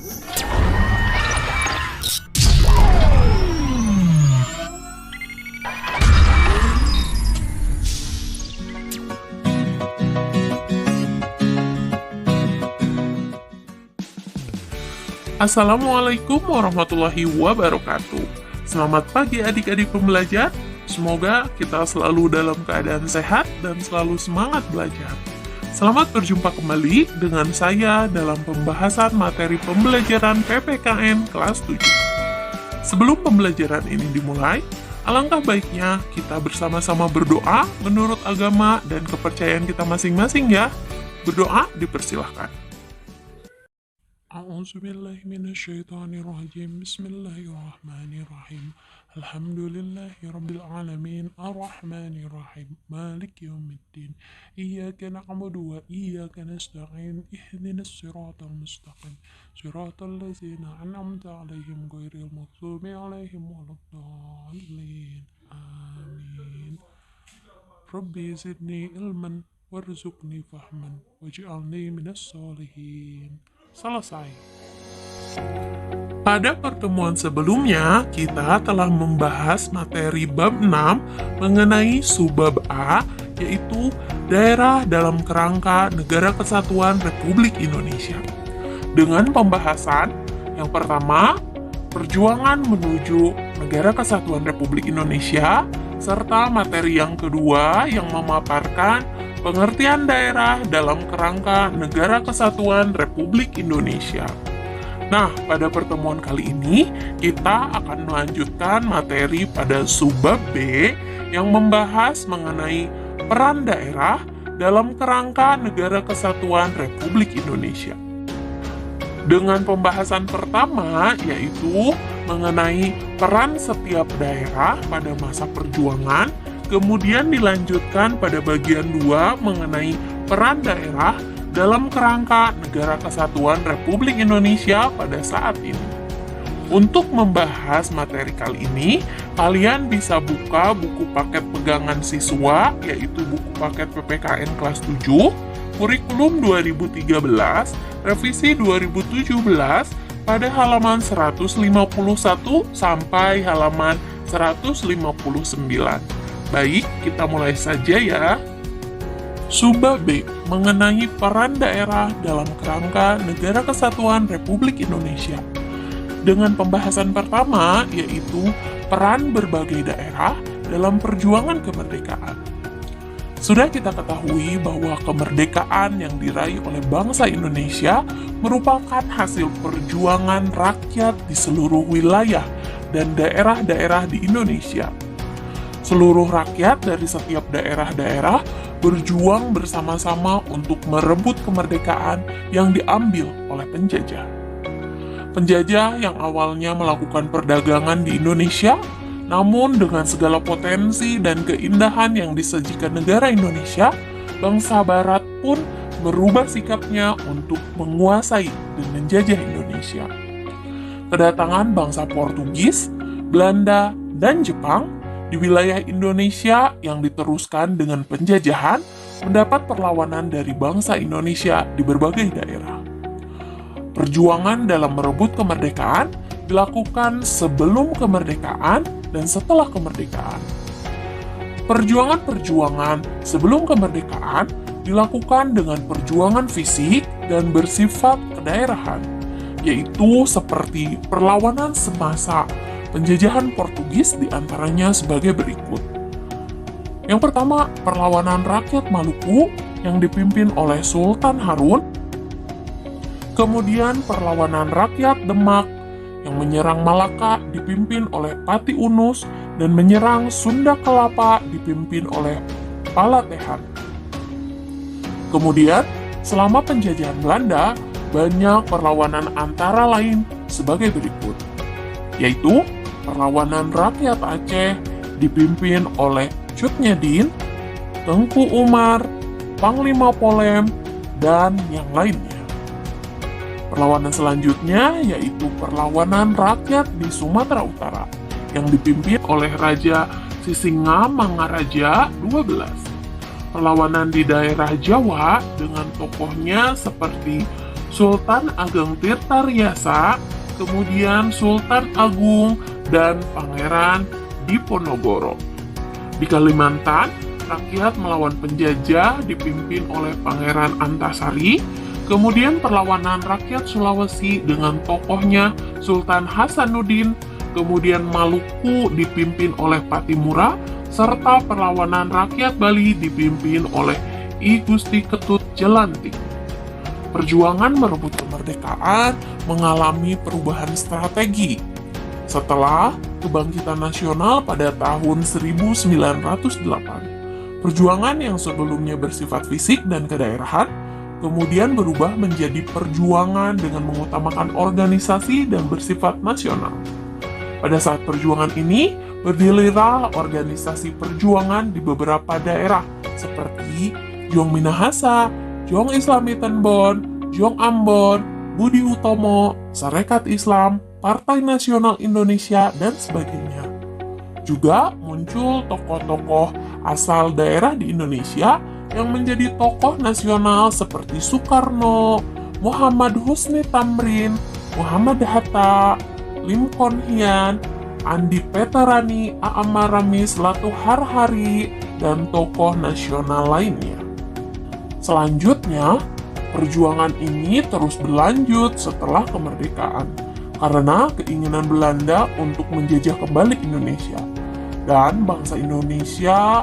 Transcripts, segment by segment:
Assalamualaikum warahmatullahi wabarakatuh. Selamat pagi adik-adik pembelajar. Semoga kita selalu dalam keadaan sehat dan selalu semangat belajar. Selamat berjumpa kembali dengan saya dalam pembahasan materi pembelajaran PPKN kelas 7. Sebelum pembelajaran ini dimulai, alangkah baiknya kita bersama-sama berdoa menurut agama dan kepercayaan kita masing-masing ya. Berdoa dipersilahkan. A'udzubillahi minasyaitonirrajim. Bismillahirrahmanirrahim. Alhamdulillahirabbil alamin. Arrahmanirrahim. Maliki yaumiddin. Iyyaka na'budu wa iyyaka nasta'in. Ihdinas siratal mustaqim. Siratal ladzina an'amta 'alaihim ghairil maghdubi 'alaihim waladdallin. Amin. Rabbi zidni ilman warzuqni fahman waj'alni minas sholihin. Selesai. Pada pertemuan sebelumnya, kita telah membahas materi bab 6 mengenai subbab A, yaitu daerah dalam kerangka Negara Kesatuan Republik Indonesia. Dengan pembahasan yang pertama, perjuangan menuju Negara Kesatuan Republik Indonesia, serta materi yang kedua yang memaparkan pengertian daerah dalam kerangka Negara Kesatuan Republik Indonesia. Nah, pada pertemuan kali ini, kita akan melanjutkan materi pada subbab B yang membahas mengenai peran daerah dalam kerangka Negara Kesatuan Republik Indonesia. Dengan pembahasan pertama, yaitu mengenai peran setiap daerah pada masa perjuangan, kemudian dilanjutkan pada bagian 2 mengenai peran daerah dalam kerangka Negara Kesatuan Republik Indonesia pada saat ini. Untuk membahas materi kali ini, kalian bisa buka buku paket pegangan siswa, yaitu buku paket PPKN kelas 7, kurikulum 2013, revisi 2017, pada halaman 151 sampai halaman 159. Baik, kita mulai saja ya. Subbab B mengenai peran daerah dalam kerangka Negara Kesatuan Republik Indonesia. Dengan pembahasan pertama, yaitu peran berbagai daerah dalam perjuangan kemerdekaan. Sudah kita ketahui bahwa kemerdekaan yang diraih oleh bangsa Indonesia merupakan hasil perjuangan rakyat di seluruh wilayah dan daerah-daerah di Indonesia. Seluruh rakyat dari setiap daerah-daerah berjuang bersama-sama untuk merebut kemerdekaan yang diambil oleh penjajah. Penjajah yang awalnya melakukan perdagangan di Indonesia, namun dengan segala potensi dan keindahan yang disajikan negara Indonesia, bangsa Barat pun berubah sikapnya untuk menguasai dan menjajah Indonesia. Kedatangan bangsa Portugis, Belanda, dan Jepang di wilayah Indonesia yang diteruskan dengan penjajahan mendapat perlawanan dari bangsa Indonesia di berbagai daerah. Perjuangan dalam merebut kemerdekaan dilakukan sebelum kemerdekaan dan setelah kemerdekaan. Perjuangan-perjuangan sebelum kemerdekaan dilakukan dengan perjuangan fisik dan bersifat kedaerahan, yaitu seperti perlawanan semasa penjajahan Portugis diantaranya sebagai berikut. Yang pertama, perlawanan rakyat Maluku yang dipimpin oleh Sultan Harun. Kemudian perlawanan rakyat Demak yang menyerang Malaka dipimpin oleh Pati Unus dan menyerang Sunda Kelapa dipimpin oleh Palatehan. Kemudian, selama penjajahan Belanda, banyak perlawanan antara lain sebagai berikut, yaitu perlawanan rakyat Aceh dipimpin oleh Cut Nyadin, Tengku Umar, Panglima Polem, dan yang lainnya. Perlawanan selanjutnya yaitu perlawanan rakyat di Sumatera Utara yang dipimpin oleh Raja Sisingamangaraja 12. Perlawanan di daerah Jawa dengan tokohnya seperti Sultan Ageng Tirtaryasa, kemudian Sultan Agung, dan Pangeran Diponegoro. Di Kalimantan, rakyat melawan penjajah dipimpin oleh Pangeran Antasari, kemudian perlawanan rakyat Sulawesi dengan tokohnya Sultan Hasanuddin, kemudian Maluku dipimpin oleh Patimura, serta perlawanan rakyat Bali dipimpin oleh I Gusti Ketut Jelantik. Perjuangan merebut kemerdekaan mengalami perubahan strategi. Setelah kebangkitan nasional pada tahun 1908, perjuangan yang sebelumnya bersifat fisik dan kedaerahan kemudian berubah menjadi perjuangan dengan mengutamakan organisasi dan bersifat nasional. Pada saat perjuangan ini, berdirilah organisasi perjuangan di beberapa daerah seperti Jong Minahasa, Jong Islami Tenbon, Jong Ambon, Budi Utomo, Sarekat Islam, Partai Nasional Indonesia, dan sebagainya. Juga muncul tokoh-tokoh asal daerah di Indonesia yang menjadi tokoh nasional seperti Soekarno, Muhammad Husni Tamrin, Muhammad Hatta, Lim Kon Hian, Andi Petarani, Aamar Ramis, Latu Harhari, dan tokoh nasional lainnya. Selanjutnya, perjuangan ini terus berlanjut setelah kemerdekaan karena keinginan Belanda untuk menjajah kembali Indonesia. Dan bangsa Indonesia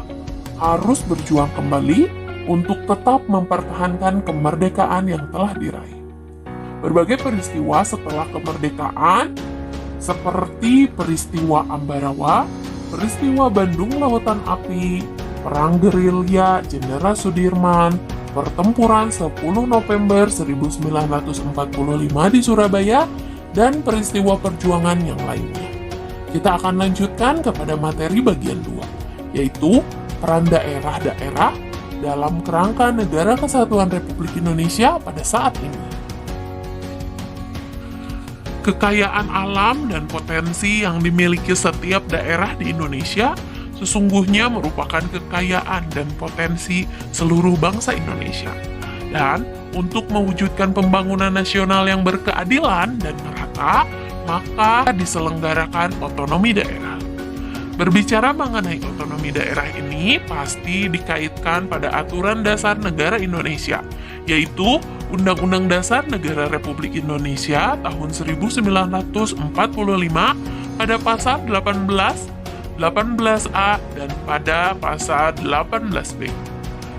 harus berjuang kembali untuk tetap mempertahankan kemerdekaan yang telah diraih. Berbagai peristiwa setelah kemerdekaan seperti peristiwa Ambarawa, peristiwa Bandung Lautan Api, Perang Gerilya Jenderal Sudirman, pertempuran 10 November 1945 di Surabaya, dan peristiwa perjuangan yang lainnya. Kita akan lanjutkan kepada materi bagian 2, yaitu peran daerah-daerah dalam kerangka Negara Kesatuan Republik Indonesia pada saat ini. Kekayaan alam dan potensi yang dimiliki setiap daerah di Indonesia sesungguhnya merupakan kekayaan dan potensi seluruh bangsa Indonesia. Dan untuk mewujudkan pembangunan nasional yang berkeadilan dan merata, maka diselenggarakan otonomi daerah. Berbicara mengenai otonomi daerah ini pasti dikaitkan pada aturan dasar negara Indonesia, yaitu Undang-Undang Dasar Negara Republik Indonesia tahun 1945 pada pasal 18, 18A, dan pada pasal 18B.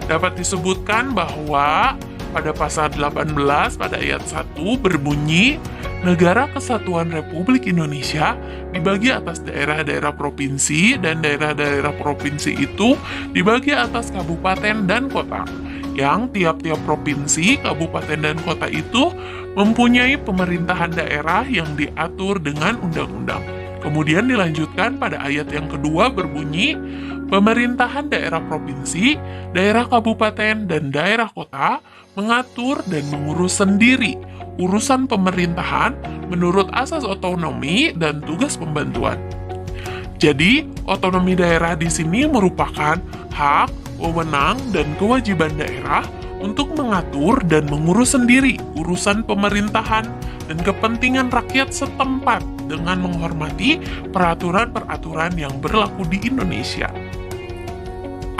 Dapat disebutkan bahwa pada pasal 18 pada ayat 1 berbunyi, Negara Kesatuan Republik Indonesia dibagi atas daerah-daerah provinsi, dan daerah-daerah provinsi itu dibagi atas kabupaten dan kota, yang tiap-tiap provinsi, kabupaten, dan kota itu mempunyai pemerintahan daerah yang diatur dengan undang-undang. Kemudian dilanjutkan pada ayat yang kedua berbunyi, pemerintahan daerah provinsi, daerah kabupaten, dan daerah kota mengatur dan mengurus sendiri urusan pemerintahan menurut asas otonomi dan tugas pembantuan. Jadi, otonomi daerah di sini merupakan hak, wewenang, dan kewajiban daerah untuk mengatur dan mengurus sendiri urusan pemerintahan dan kepentingan rakyat setempat dengan menghormati peraturan-peraturan yang berlaku di Indonesia.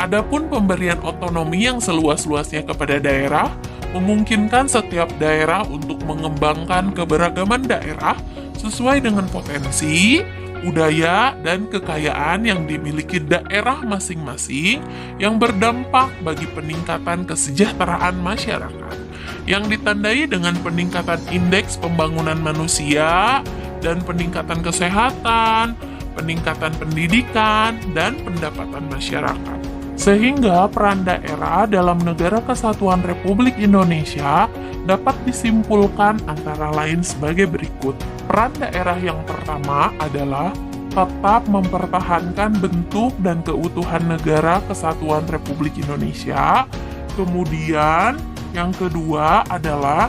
Adapun pemberian otonomi yang seluas-luasnya kepada daerah memungkinkan setiap daerah untuk mengembangkan keberagaman daerah sesuai dengan potensi, budaya, dan kekayaan yang dimiliki daerah masing-masing yang berdampak bagi peningkatan kesejahteraan masyarakat, yang ditandai dengan peningkatan indeks pembangunan manusia dan peningkatan kesehatan, peningkatan pendidikan, dan pendapatan masyarakat. Sehingga peran daerah dalam Negara Kesatuan Republik Indonesia dapat disimpulkan antara lain sebagai berikut. Peran daerah yang pertama adalah tetap mempertahankan bentuk dan keutuhan Negara Kesatuan Republik Indonesia. Kemudian yang kedua adalah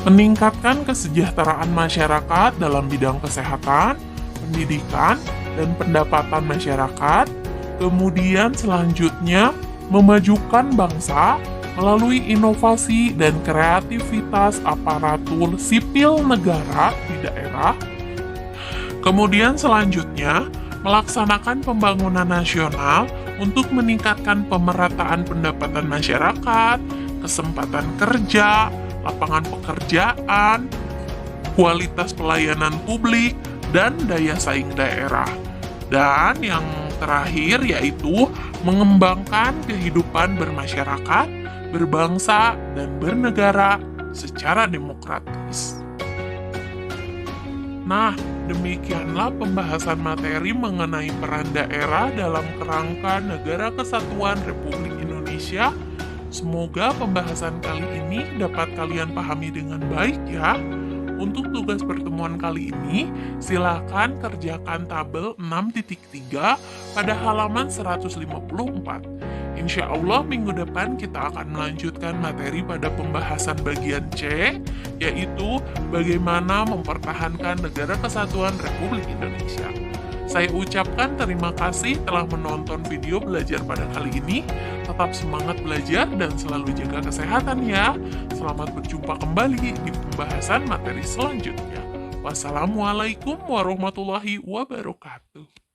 meningkatkan kesejahteraan masyarakat dalam bidang kesehatan, pendidikan, dan pendapatan masyarakat. Kemudian selanjutnya memajukan bangsa melalui inovasi dan kreativitas aparatur sipil negara di daerah. Kemudian selanjutnya, melaksanakan pembangunan nasional untuk meningkatkan pemerataan pendapatan masyarakat, kesempatan kerja, lapangan pekerjaan, kualitas pelayanan publik, dan daya saing daerah. Dan yang terakhir yaitu mengembangkan kehidupan bermasyarakat, berbangsa, dan bernegara secara demokratis. Nah, demikianlah pembahasan materi mengenai peran daerah dalam kerangka Negara Kesatuan Republik Indonesia. Semoga pembahasan kali ini dapat kalian pahami dengan baik ya. Untuk tugas pertemuan kali ini, silakan kerjakan tabel 6.3 pada halaman 154. Insya Allah minggu depan kita akan melanjutkan materi pada pembahasan bagian C, yaitu bagaimana mempertahankan Negara Kesatuan Republik Indonesia. Saya ucapkan terima kasih telah menonton video belajar pada kali ini. Tetap semangat belajar dan selalu jaga kesehatan ya. Selamat berjumpa kembali di pembahasan materi selanjutnya. Wassalamualaikum warahmatullahi wabarakatuh.